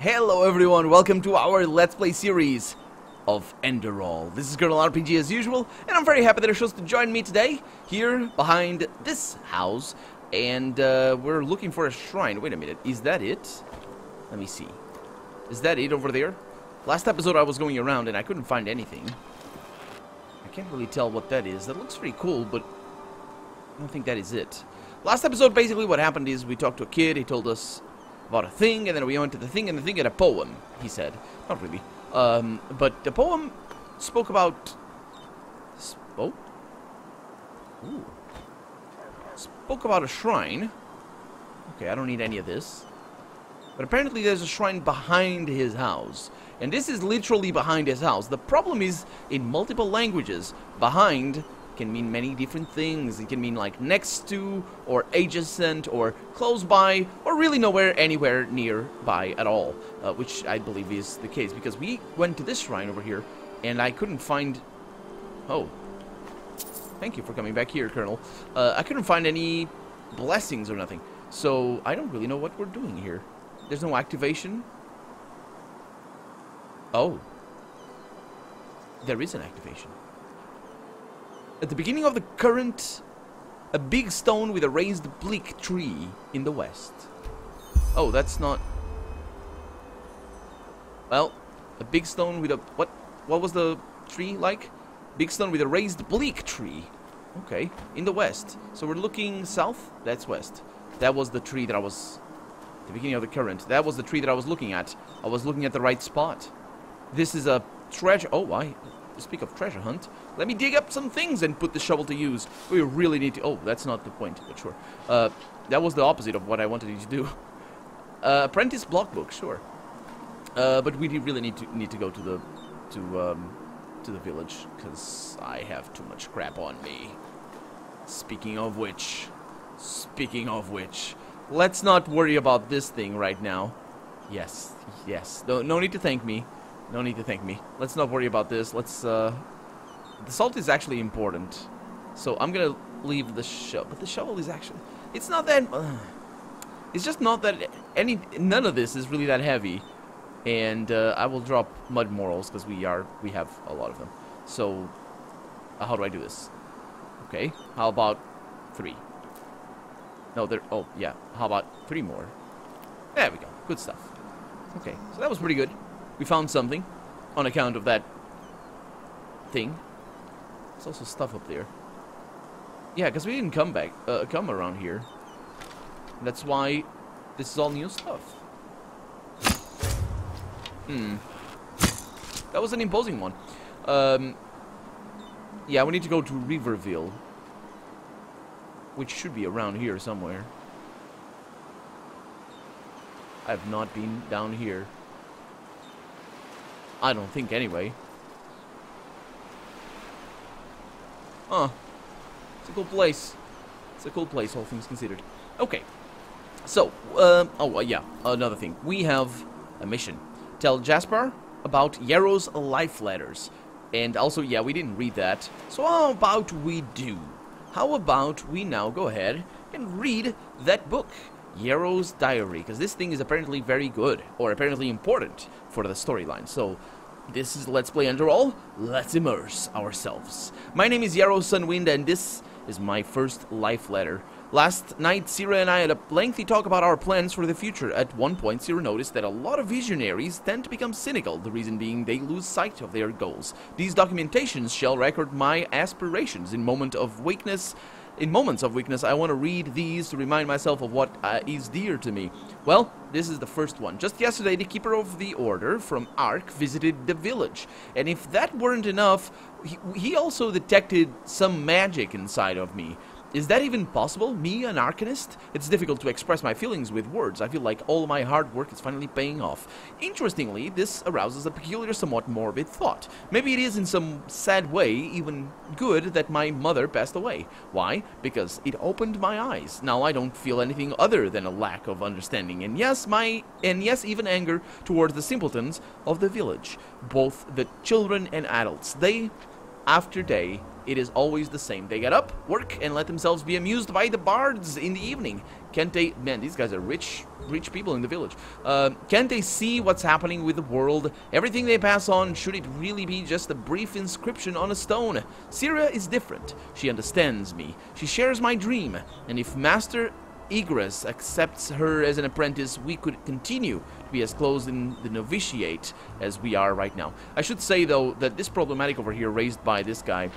Hello everyone, welcome to our Let's Play series of Enderal. This is Colonel RPG as usual, and I'm very happy that you're supposed to join me today, here behind this house, and we're looking for a shrine. Wait a minute, is that it? Let me see. Is that it over there? Last episode I was going around and I couldn't find anything. I can't really tell what that is. That looks pretty cool, but I don't think that is it. Last episode, basically what happened is we talked to a kid, he told us about a thing, and then we went to the thing, and the thing had a poem, he said. Not really. But the poem spoke about... Spoke about a shrine. Okay, I don't need any of this. But apparently there's a shrine behind his house. And this is literally behind his house. The problem is, in multiple languages, behind can mean many different things. It can mean like next to, or adjacent, or close by, or really nowhere, anywhere nearby at all. Which I believe is the case, because we went to this shrine over here, and I couldn't find... Oh. Thank you for coming back here, Colonel. I couldn't find any blessings or nothing. So, I don't really know what we're doing here. There's no activation. Oh. There is an activation. At the beginning of the current, a big stone with a raised bleak tree in the west. Oh, that's not... Well, a big stone with a... What was the tree like? Big stone with a raised bleak tree. Okay, in the west. So we're looking south? That's west. That was the tree that I was... At the beginning of the current. That was the tree that I was looking at. I was looking at the right spot. This is a treasure... Oh, why? Speak of treasure hunt, let me dig up some things and put the shovel to use. We really need to... Oh, that's not the point, but sure. That was the opposite of what I wanted you to do. Apprentice block book, sure. But we really need to go to the village, because I have too much crap on me. Speaking of which, let's not worry about this thing right now. Yes. No need to thank me. No need to thank me. Let's not worry about this. Let's, the salt is actually important. So I'm gonna leave the shovel. But the shovel is actually... It's not that... it's just not that... None of this is really that heavy. And, I will drop mud morals, because we have a lot of them. So, how do I do this? Okay. How about 3? No, there... Oh, yeah. How about 3 more? There we go. Good stuff. Okay. So that was pretty good. We found something on account of that thing. There's also stuff up there. Yeah, because we didn't come around here. That's why this is all new stuff. That was an imposing one. Yeah, we need to go to Riverville, which should be around here somewhere. I have not been down here. I don't think, anyway. Huh. It's a cool place. It's a cool place, all things considered. Okay. So, yeah, another thing. We have a mission. Tell Jasper about Yarrow's life letters. And also, yeah, we didn't read that. So how about we do? How about we now go ahead and read that book? Yarrow's diary, because this thing is apparently very good, or apparently important for the storyline. So, this is Let's Play Enderal. Let's immerse ourselves. My name is Yarrow Sunwind, and this is my first life letter. Last night, Sira and I had a lengthy talk about our plans for the future. At one point, Sira noticed that a lot of visionaries tend to become cynical, the reason being they lose sight of their goals. These documentations shall record my aspirations in moments of weakness. I want to read these to remind myself of what is dear to me. Well, this is the first one. Just yesterday, the Keeper of the Order from Ark visited the village. And if that weren't enough, he also detected some magic inside of me. Is that even possible? Me, an Arcanist? It's difficult to express my feelings with words. I feel like all my hard work is finally paying off. Interestingly, this arouses a peculiar, somewhat morbid thought. Maybe it is in some sad way even good that my mother passed away. Why? Because it opened my eyes. Now I don't feel anything other than a lack of understanding, and yes, even anger towards the simpletons of the village, both the children and adults. They after day, it is always the same. They get up, work, and let themselves be amused by the bards in the evening. Can't they... Man, these guys are rich people in the village. Can't they see what's happening with the world? Everything they pass on, should it really be just a brief inscription on a stone? Syria is different. She understands me. She shares my dream. And if Master Egress accepts her as an apprentice, we could continue to be as close in the novitiate as we are right now. I should say, though, that this problematic over here raised by this guy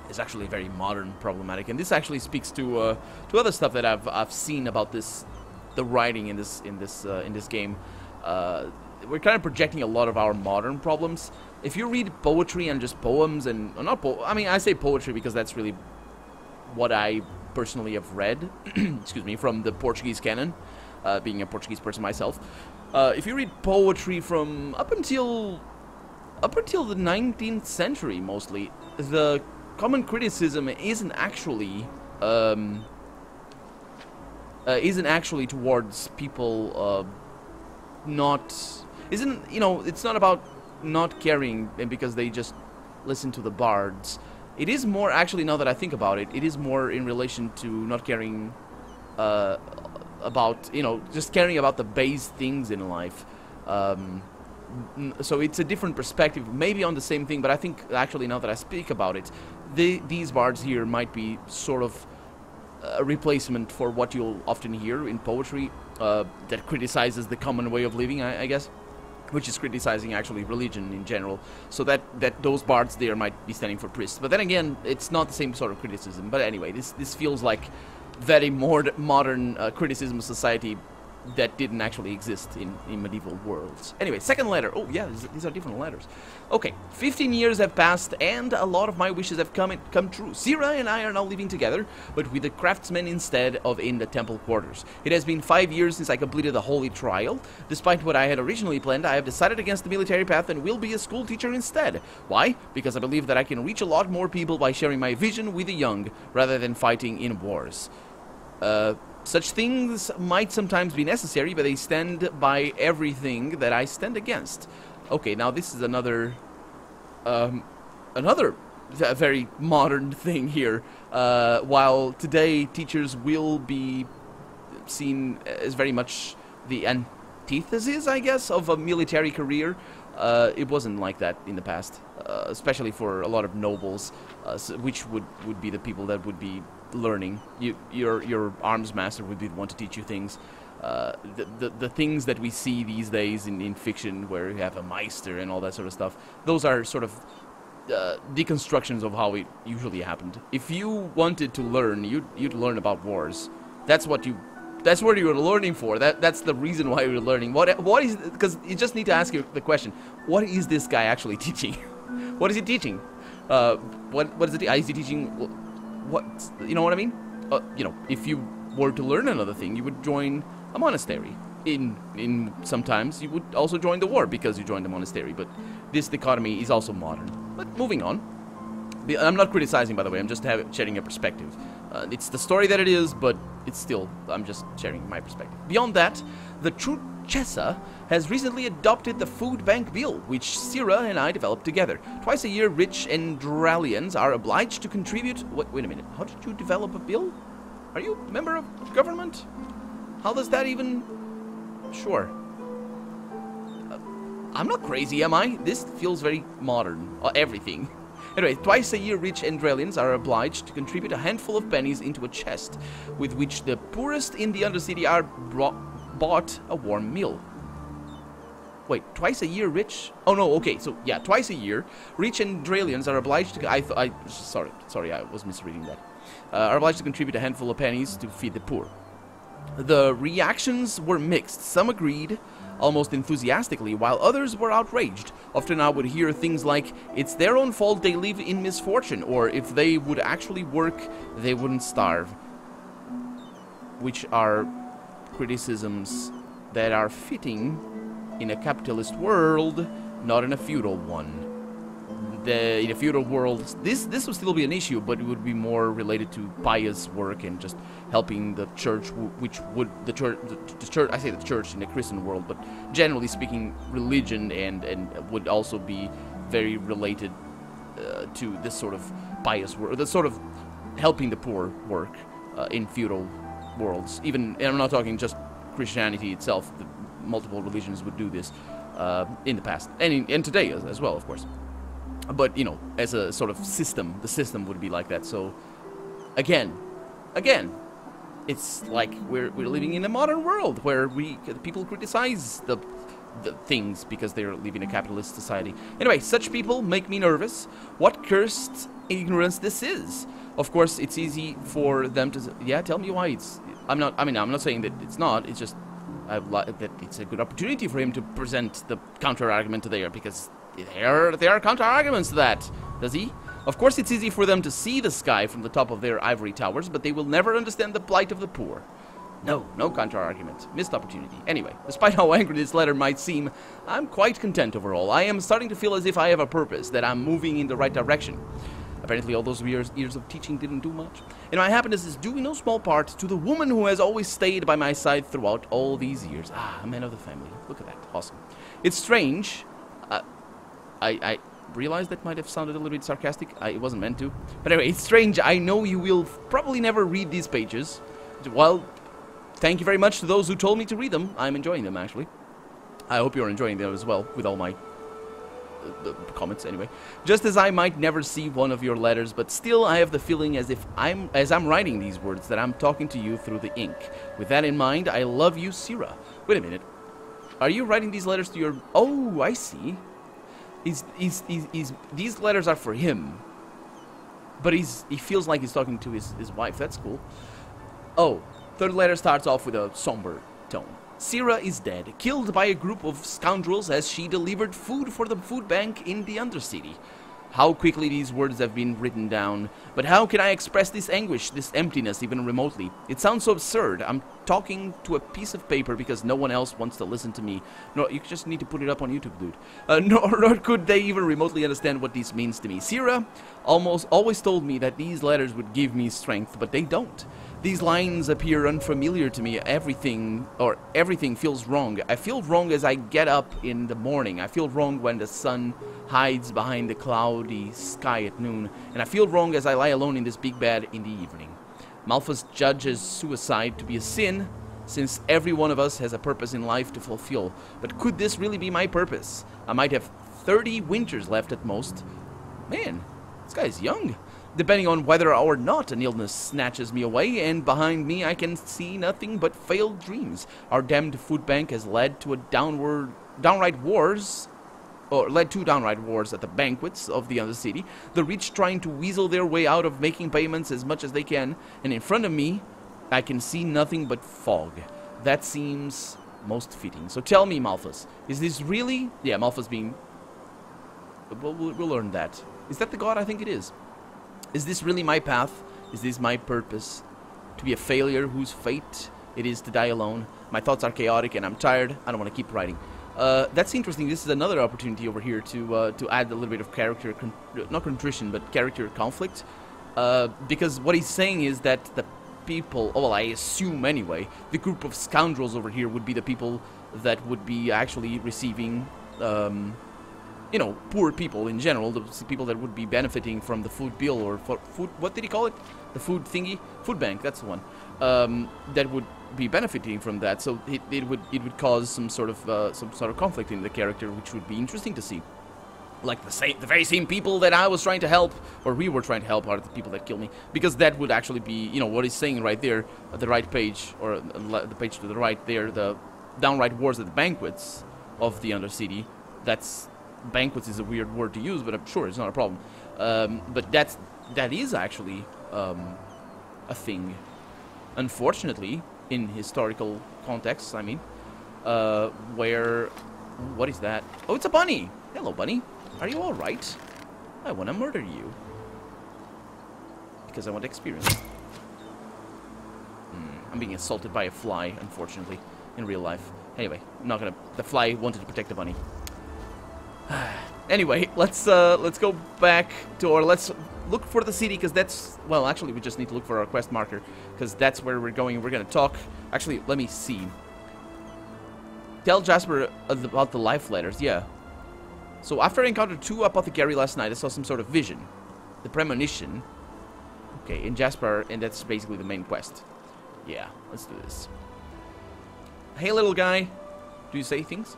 is actually very modern problematic, and this actually speaks to other stuff that I've seen about the writing in this game. We're kind of projecting a lot of our modern problems. If you read poetry and just poems, and I mean, I say poetry because that's really what I personally have read. Excuse me, from the Portuguese canon, being a Portuguese person myself. If you read poetry from up until the 19th century, mostly, the common criticism isn't actually towards people it's not about not caring and because they just listen to the bards. It is more, actually, now that I think about it, it is more in relation to not caring about, just caring about the base things in life. So it's a different perspective, maybe on the same thing, but I think, actually, now that I speak about it, these bards here might be sort of a replacement for what you'll often hear in poetry that criticizes the common way of living, I guess, which is criticizing, actually, religion in general. So that those bards there might be standing for priests. But then again, it's not the same sort of criticism. But anyway, this feels like very modern criticism of society that didn't actually exist in medieval worlds. Anyway, second letter. Oh, yeah, these are different letters. Okay, 15 years have passed, and a lot of my wishes have come true. Sira and I are now living together, but with the craftsmen instead of in the temple quarters. It has been 5 years since I completed the holy trial. Despite what I had originally planned, I have decided against the military path and will be a school teacher instead. Why? Because I believe that I can reach a lot more people by sharing my vision with the young, rather than fighting in wars. Such things might sometimes be necessary, but they stand by everything that I stand against. Okay, now this is another very modern thing here. While today teachers will be seen as very much the antithesis, I guess, of a military career, it wasn't like that in the past, especially for a lot of nobles, which would be the people that would be learning. Your arms master would be the one to teach you things. The things that we see these days in fiction, where you have a meister and all that sort of stuff, those are sort of deconstructions of how it usually happened. If you wanted to learn, you'd learn about wars. That's what you were learning for. That's the reason why you're learning. What is, because you just need to ask you the question, what is this guy actually teaching? What is he teaching? What is it? Is he teaching? What, you know what I mean? If you were to learn another thing, you would join a monastery. In sometimes you would also join the war because you joined the monastery. But this dichotomy is also modern. But moving on. I'm not criticizing, by the way. I'm just sharing a perspective. It's the story that it is, but it's still, I'm just sharing my perspective. Beyond that, the true Chessa has recently adopted the food bank bill, which Sira and I developed together. Twice a year, rich Enderalians are obliged to contribute... Wait a minute. How did you develop a bill? Are you a member of government? How does that even... Sure. I'm not crazy, am I? This feels very modern. Everything. Anyway, twice a year, rich Enderalians are obliged to contribute a handful of pennies into a chest, with which the poorest in the Undercity are bought a warm meal. Wait, twice a year, rich? Oh no, okay, so yeah, twice a year, rich Enderalians are obliged to... Sorry, I was misreading that. Are obliged to contribute a handful of pennies to feed the poor. The reactions were mixed. Some agreed, almost enthusiastically, while others were outraged. Often I would hear things like, it's their own fault they live in misfortune, or if they would actually work, they wouldn't starve. Which are criticisms that are fitting in a capitalist world, not in a feudal one. In a feudal world, this would still be an issue, but it would be more related to pious work and just helping the church, which would the church. I say the church in the Christian world, but generally speaking, religion and would also be very related to this sort of pious work, this sort of helping the poor work in feudal worlds. Even, and I'm not talking just Christianity itself. Multiple religions would do this in the past, and today as well, of course. But, you know, as a sort of system, the system would be like that. So, again, it's like we're living in a modern world where people criticize the things because they're living in a capitalist society. Anyway, such people make me nervous. What cursed ignorance this is. Of course, it's easy for them to... Yeah, tell me why it's... I'm not saying that it's not. It's just that it's a good opportunity for him to present the counter-argument to there, because there are counter-arguments to that. Does he? Of course, it's easy for them to see the sky from the top of their ivory towers, but they will never understand the plight of the poor. No counter-argument. Missed opportunity. Anyway, despite how angry this letter might seem, I'm quite content overall. I am starting to feel as if I have a purpose, that I'm moving in the right direction. Apparently all those years of teaching didn't do much. And my happiness is due in no small part to the woman who has always stayed by my side throughout all these years. Ah, a man of the family. Look at that. Awesome. It's strange. I realized that might have sounded a little bit sarcastic. It wasn't meant to. But anyway, it's strange. I know you will probably never read these pages. Well, thank you very much to those who told me to read them. I'm enjoying them, actually. I hope you're enjoying them as well, with all my comments anyway. Just as I might never see one of your letters, but still I have the feeling as I'm writing these words that I'm talking to you through the ink. With that in mind, I love you, Sira. Wait a minute. Are you writing these letters to your... Oh, I see. These letters are for him. But he feels like he's talking to his wife. That's cool. Oh, third letter starts off with a somber tone. Sira is dead, killed by a group of scoundrels as she delivered food for the food bank in the Undercity. How quickly these words have been written down. But how can I express this anguish, this emptiness, even remotely? It sounds so absurd. I'm talking to a piece of paper because no one else wants to listen to me. No, you just need to put it up on YouTube, dude. Nor could they even remotely understand what this means to me. Sira always told me that these letters would give me strength, but they don't. These lines appear unfamiliar to me. Everything feels wrong. I feel wrong as I get up in the morning. I feel wrong when the sun hides behind the cloudy sky at noon. And I feel wrong as I lie alone in this big bed in the evening. Malthus judges suicide to be a sin, since every one of us has a purpose in life to fulfill. But could this really be my purpose? I might have 30 winters left at most. Man, this guy is young. Depending on whether or not an illness snatches me away, and behind me I can see nothing but failed dreams. Our damned food bank has led to downright wars at the banquets of the Undercity, the rich trying to weasel their way out of making payments as much as they can, and in front of me I can see nothing but fog. That seems most fitting. So tell me, Malthus, is this really... Yeah, Malthus being... We'll learn that. Is that the god? I think it is. Is this really my path? Is this my purpose? To be a failure whose fate it is to die alone? My thoughts are chaotic and I'm tired. I don't want to keep writing. That's interesting. This is another opportunity over here to add a little bit of character, not contrition, but character conflict. Because what he's saying is that the people, well, I assume anyway, the group of scoundrels over here would be the people that would be actually receiving... you know, poor people in general, the people that would be benefiting from the food bill or food, what did he call it? The food thingy? Food bank, that's the one. That would be benefiting from that, so it would cause some sort of conflict in the character, which would be interesting to see. Like the very same people that I was trying to help, or we were trying to help, are the people that kill me, because that would actually be, you know, what he's saying right there, at the right page, or the page to the right there, the downright wars at the banquets of the Undercity. That's... Banquets is a weird word to use, but I'm sure it's not a problem. But that is actually a thing. Unfortunately, in historical contexts, I mean, where... What is that? Oh, it's a bunny! Hello, bunny. Are you alright? I want to murder you. Because I want experience. I'm being assaulted by a fly, unfortunately, in real life. Anyway, I'm not gonna... The fly wanted to protect the bunny. Anyway, let's go back to, or let's look for the city, because that's, well, actually we just need to look for our quest marker, because that's where we're going. We're going to talk, actually, let me see. Tell Jasper about the life letters, yeah. So after I encountered 2 apothecary last night, I saw some sort of vision. The premonition. Okay, in Jasper, and that's basically the main quest. Yeah, let's do this. Hey, little guy. Do you say things?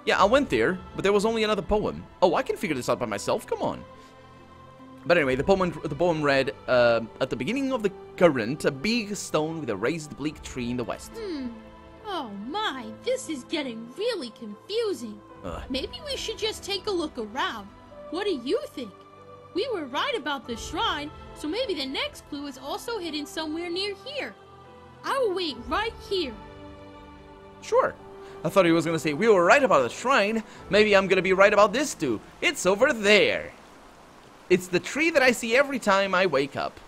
Yeah, I went there, but there was only another poem. Oh, I can figure this out by myself. Come on. But anyway, the poem read, at the beginning of the current, a big stone with a raised bleak tree in the west. Oh my, this is getting really confusing. Maybe we should just take a look around. What do you think? We were right about the shrine, so maybe the next clue is also hidden somewhere near here. I will wait right here. Sure. I thought he was going to say, we were right about the shrine. Maybe I'm going to be right about this too. It's over there. It's the tree that I see every time I wake up.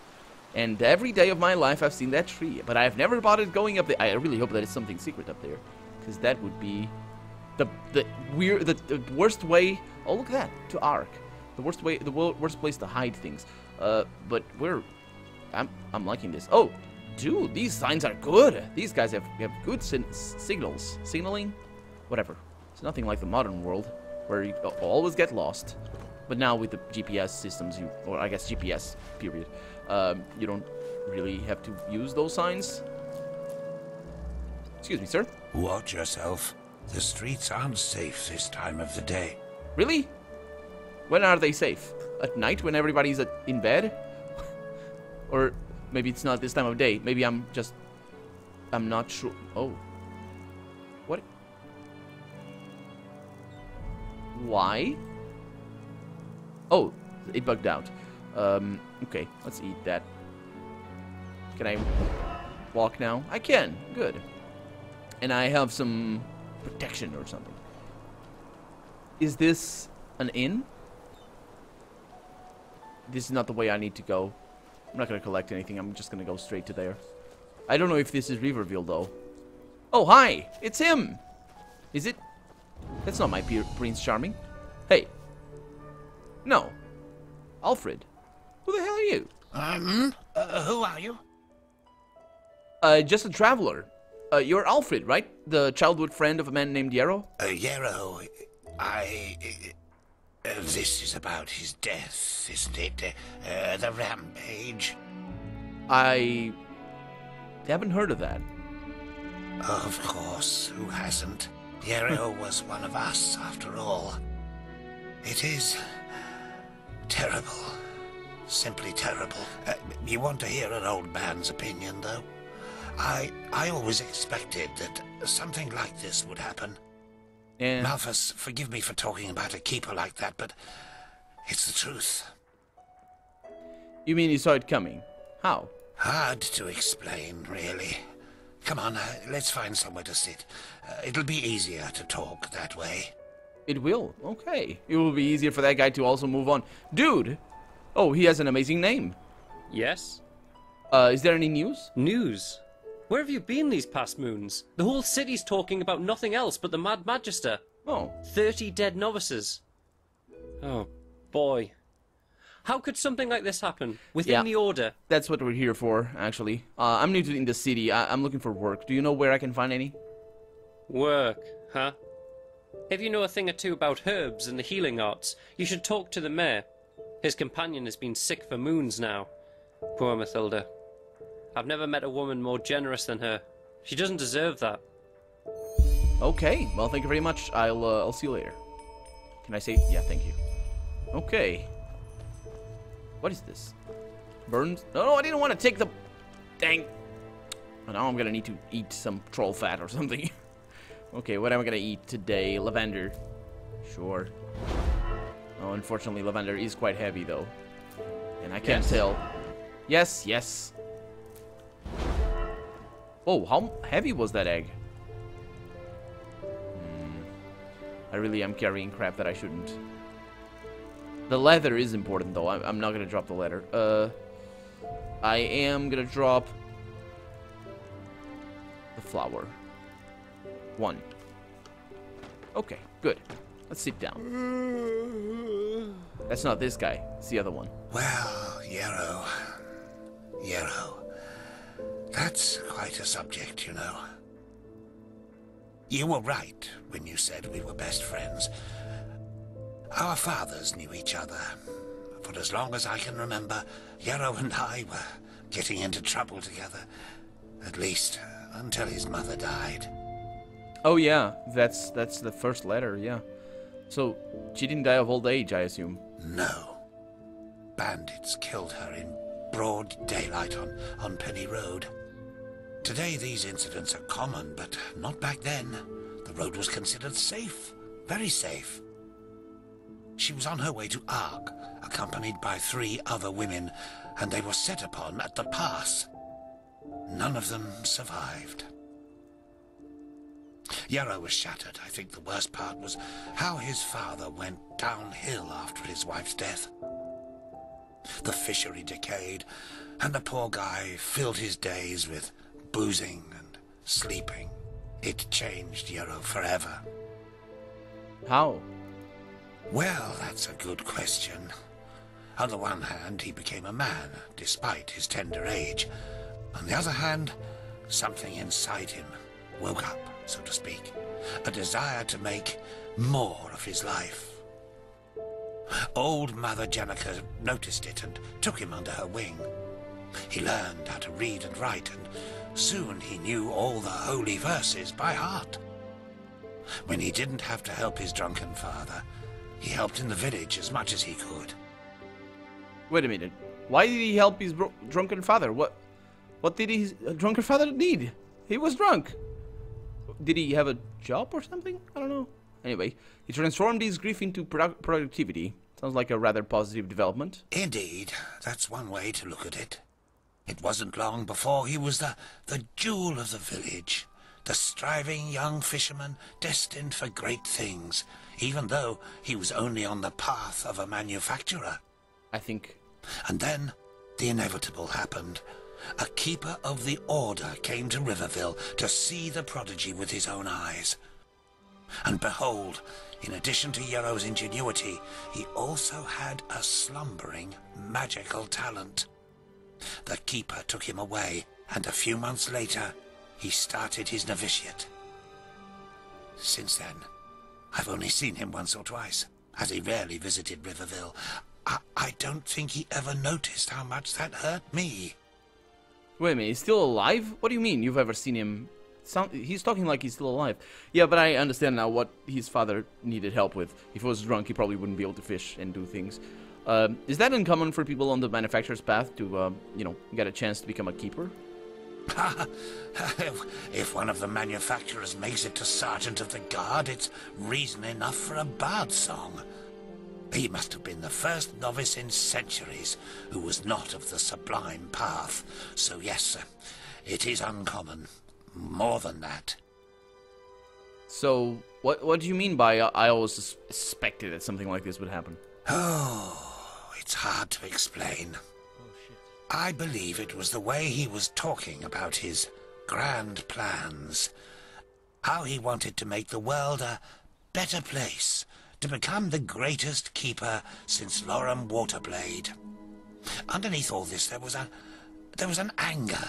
And every day of my life I've seen that tree. But I've never bothered going up there. I really hope that it's something secret up there. Because that would be the worst way. Oh, look at that. To arc. The worst place to hide things. But I'm liking this. Oh, dude, these signs are good. These guys have good signals. Signaling? Whatever. It's nothing like the modern world where you always get lost. But now with the GPS systems, or I guess GPS, period, you don't really have to use those signs. Excuse me, sir? Watch yourself. The streets aren't safe this time of the day. Really? When are they safe? At night when everybody's in bed? Or maybe it's not this time of day. Maybe I'm not sure. Oh. What? Why? Oh, it bugged out. Okay, let's eat that. Can I walk now? I can. Good. And I have some protection or something. Is this an inn? This is not the way I need to go. I'm not going to collect anything. I'm just going to go straight to there. I don't know if this is Riverville, though. Oh, hi! It's him! Is it? That's not my Prince Charming. Hey. No. Alfred. Who the hell are you? Who are you? Just a traveler. You're Alfred, right? The childhood friend of a man named Yarrow? Yarrow. This is about his death, isn't it? The rampage. I haven't heard of that. Of course, who hasn't? Yarrow was one of us, after all. It is terrible. Simply terrible. You want to hear an old man's opinion, though? I always expected that something like this would happen. Yeah. Malthus, forgive me for talking about a keeper like that, but it's the truth. You mean you saw it coming? How? Hard to explain, really. Come on, let's find somewhere to sit. It'll be easier to talk that way. It will. Okay. It will be easier for that guy to also move on. Dude! Oh, he has an amazing name. Yes? Is there any news? News? Where have you been these past moons? The whole city's talking about nothing else but the Mad Magister. Oh. 30 dead novices. Oh, boy. How could something like this happen? Within the Order? That's what we're here for, actually. I'm new to in the city. I'm looking for work. Do you know where I can find any? Work, huh? If you know a thing or two about herbs and the healing arts, you should talk to the mayor. His companion has been sick for moons now. Poor Mathilda. I've never met a woman more generous than her. She doesn't deserve that. Okay. Well, thank you very much. I'll see you later. Can I say? Yeah, thank you. Okay. What is this? Burns? No, I didn't want to take the... Dang. Oh, now I'm gonna need to eat some troll fat or something. Okay, what am I gonna eat today? Lavender. Sure. Oh, unfortunately, lavender is quite heavy, though. And I can't tell. Yes, yes. Oh, how heavy was that egg? I really am carrying crap that I shouldn't. The leather is important, though. I'm not gonna drop the leather. I am gonna drop the flour. 1. Okay, good. Let's sit down. That's not this guy. It's the other one. Well, Yarrow. That's quite a subject, you know. You were right when you said we were best friends. Our fathers knew each other. For as long as I can remember, Yarrow and I were getting into trouble together. At least, until his mother died. Oh yeah, that's the first letter, yeah. So, she didn't die of old age, I assume. No. Bandits killed her in broad daylight on Penny Road. Today these incidents are common, but not back then. The road was considered safe, very safe. She was on her way to Ark, accompanied by 3 other women, and they were set upon at the pass. None of them survived. Yarrow was shattered. I think the worst part was how his father went downhill after his wife's death. The fishery decayed, and the poor guy filled his days with boozing and sleeping. It changed Yarrow forever. How? Well, that's a good question. On the one hand, he became a man, despite his tender age. On the other hand, something inside him woke up, so to speak. A desire to make more of his life. Old Mother Jenica noticed it and took him under her wing. He learned how to read and write, and soon he knew all the holy verses by heart. When he didn't have to help his drunken father, he helped in the village as much as he could. Wait a minute. Why did he help his drunken father? What did his drunken father need? He was drunk. Did he have a job or something? I don't know. Anyway, he transformed his grief into productivity. Sounds like a rather positive development. Indeed, that's one way to look at it. It wasn't long before he was the jewel of the village, the striving young fisherman destined for great things, even though he was only on the path of a manufacturer. I think. And then the inevitable happened. A keeper of the order came to Riverville to see the prodigy with his own eyes. And behold, in addition to Yarrow's ingenuity, he also had a slumbering magical talent. The keeper took him away, and a few months later, he started his novitiate. Since then, I've only seen him once or twice, as he rarely visited Riverville. I don't think he ever noticed how much that hurt me. Wait a minute, he's still alive? What do you mean you've ever seen him? He's talking like he's still alive. Yeah, but I understand now what his father needed help with. If he was drunk, he probably wouldn't be able to fish and do things. Is that uncommon for people on the manufacturer's path to, get a chance to become a keeper? If one of the manufacturers makes it to Sergeant of the Guard, it's reason enough for a bard song. He must have been the first novice in centuries who was not of the sublime path. So yes, sir, it is uncommon. More than that. So, what do you mean by I always suspected that something like this would happen? Oh, it's hard to explain. I believe it was the way he was talking about his grand plans. How he wanted to make the world a better place, to become the greatest keeper since Lorem Waterblade. Underneath all this there was an anger.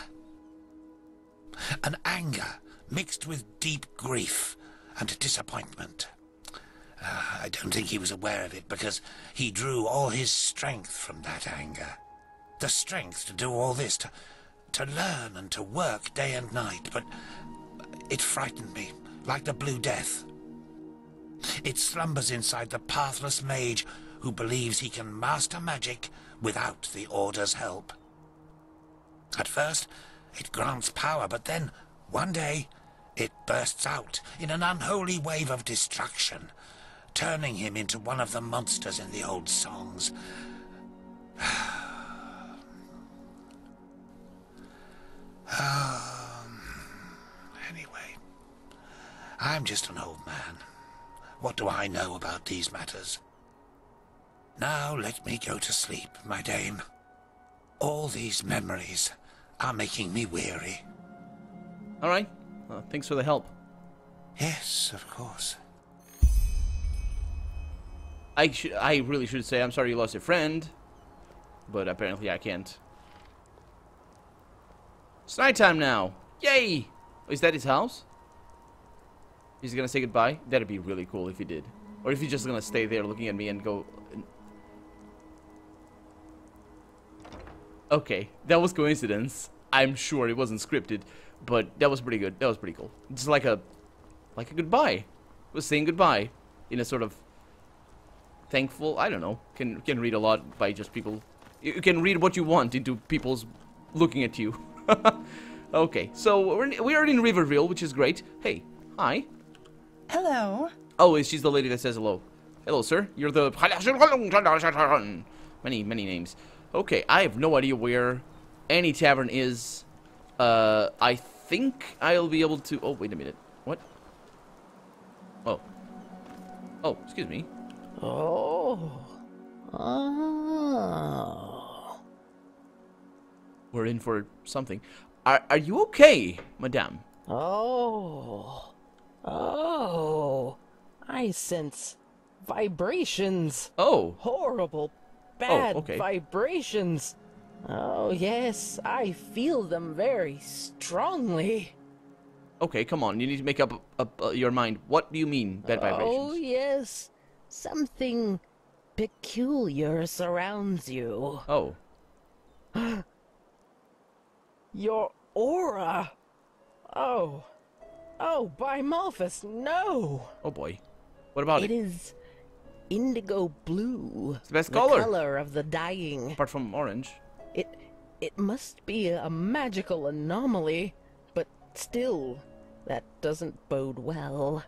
An anger mixed with deep grief and disappointment. I don't think he was aware of it because he drew all his strength from that anger. The strength to do all this, to learn and to work day and night, but it frightened me like the Blue Death. It slumbers inside the pathless mage who believes he can master magic without the Order's help. At first, it grants power, but then, one day, it bursts out in an unholy wave of destruction, turning him into one of the monsters in the old songs. Anyway, I'm just an old man. What do I know about these matters? Now let me go to sleep, my dame. All these memories are making me weary. All right. Thanks for the help. Yes, of course. I really should say I'm sorry you lost your friend, but apparently I can't. It's nighttime now. Yay! Is that his house? He's gonna say goodbye? That'd be really cool if he did. Or if he's just gonna stay there looking at me and go... Okay, that was coincidence. I'm sure it wasn't scripted, but that was pretty good. That was pretty cool. Just like a goodbye. It was saying goodbye in a sort of thankful... I don't know. Can read a lot by just people... You can read what you want into people's looking at you. Okay, so we are in Riverville, which is great. Hey, hi. Hello. Oh, she's the lady that says hello. Hello, sir. You're the... Many names. Okay, I have no idea where any tavern is. I think I'll be able to... Oh, wait a minute. What? Oh. Oh, excuse me. Oh. We're in for something. Are you okay, madame? Oh. I sense vibrations. Oh. Horrible, bad okay. vibrations. Oh, yes, I feel them very strongly. Okay, come on. You need to make up your mind. What do you mean, bad vibrations? Oh, yes. Something peculiar surrounds you. Oh. Your aura. Oh, by Malphus, no. Oh, boy. What about it? It is indigo blue. It's the best the color. color of the dying. Apart from orange. It must be a magical anomaly, but still, that doesn't bode well.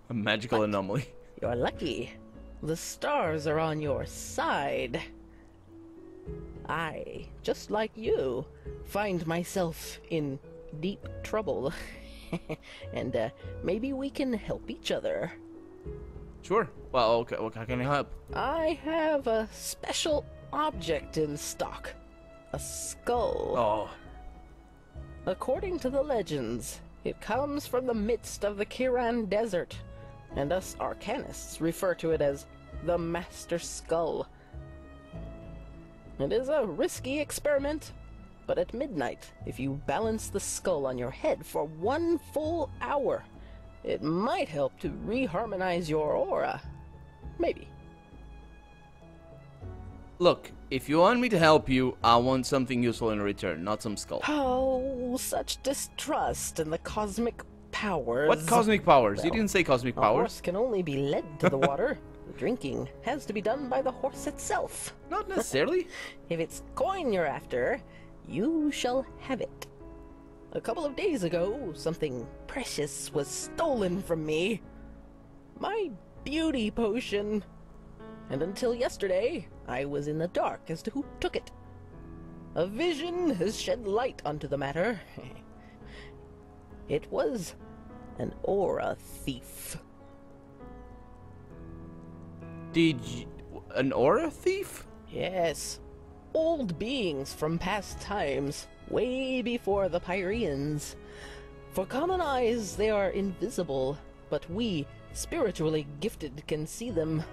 A magical anomaly. You're lucky. The stars are on your side. I, just like you, find myself in deep trouble. And maybe we can help each other. Sure. Well, okay. How can I help? I have a special object in stock. A skull. Oh. According to the legends, it comes from the midst of the Kiran Desert, and us arcanists refer to it as the Master Skull. It is a risky experiment, but at midnight, if you balance the skull on your head for 1 full hour, it might help to reharmonize your aura. Maybe. Look, if you want me to help you, I want something useful in return, not some skull. Oh, such distrust in the cosmic powers. What cosmic powers? You Well, didn't say cosmic A powers. horse can only be led to the water. The drinking has to be done by the horse itself. Not necessarily. If it's coin you're after, you shall have it. A couple of days ago, something precious was stolen from me. My beauty potion. And until yesterday, I was in the dark as to who took it. A vision has shed light onto the matter. It was an aura thief. Did you... An aura thief? Yes. Old beings from past times, way before the Pyreans. For common eyes, they are invisible, but we, spiritually gifted, can see them.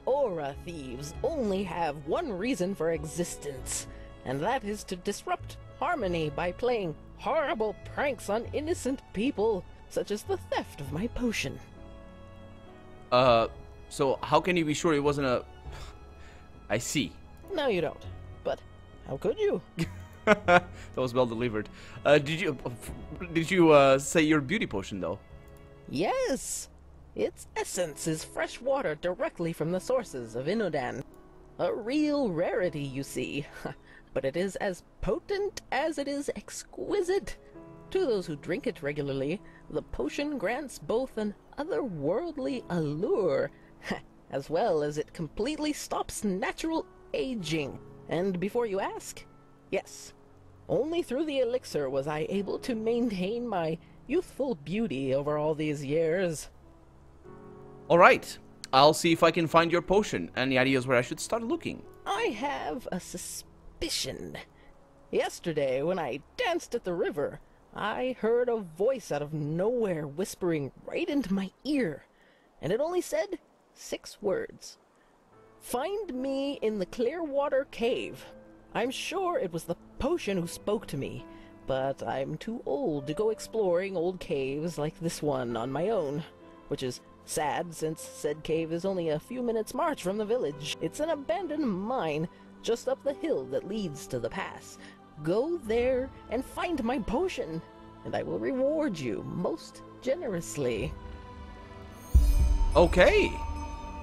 Aura thieves only have one reason for existence, and that is to disrupt harmony by playing horrible pranks on innocent people, such as the theft of my potion. So how can you be sure it wasn't a... I see. No, you don't. But how could you? That was well delivered. Did you say your beauty potion, though? Yes! Its essence is fresh water directly from the sources of Inodan. A real rarity, you see. But it is as potent as it is exquisite. To those who drink it regularly, the potion grants both an otherworldly allure, as well as it completely stops natural aging. And before you ask, yes, only through the elixir was I able to maintain my youthful beauty over all these years. Alright, I'll see if I can find your potion. Any ideas where I should start looking? I have a suspicion. Yesterday, when I danced at the river, I heard a voice out of nowhere whispering right into my ear, and it only said 6 words. Find me in the Clearwater Cave. I'm sure it was the potion who spoke to me, but I'm too old to go exploring old caves like this one on my own. which is sad since said cave is only a few minutes' march from the village. It's an abandoned mine just up the hill that leads to the pass. Go there and find my potion, and I will reward you most generously. Okay.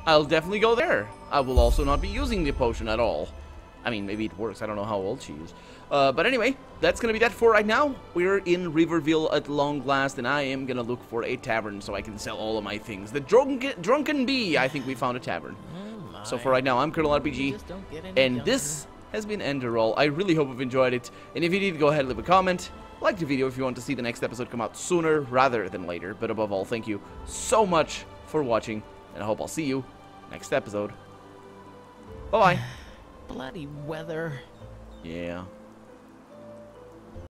I'll definitely go there. I will also not be using the potion at all. I mean, maybe it works. I don't know how old she is. But anyway, that's going to be that for right now. We're in Riverville at long last, and I am going to look for a tavern so I can sell all of my things. The Drunken Bee, I think we found a tavern. So for right now, I'm Colonel RPG, and this has been Enderal. I really hope you've enjoyed it, and if you did, go ahead and leave a comment. Like the video if you want to see the next episode come out sooner rather than later. But above all, thank you so much for watching, and I hope I'll see you next episode. Bye-bye. Bloody weather. Yeah.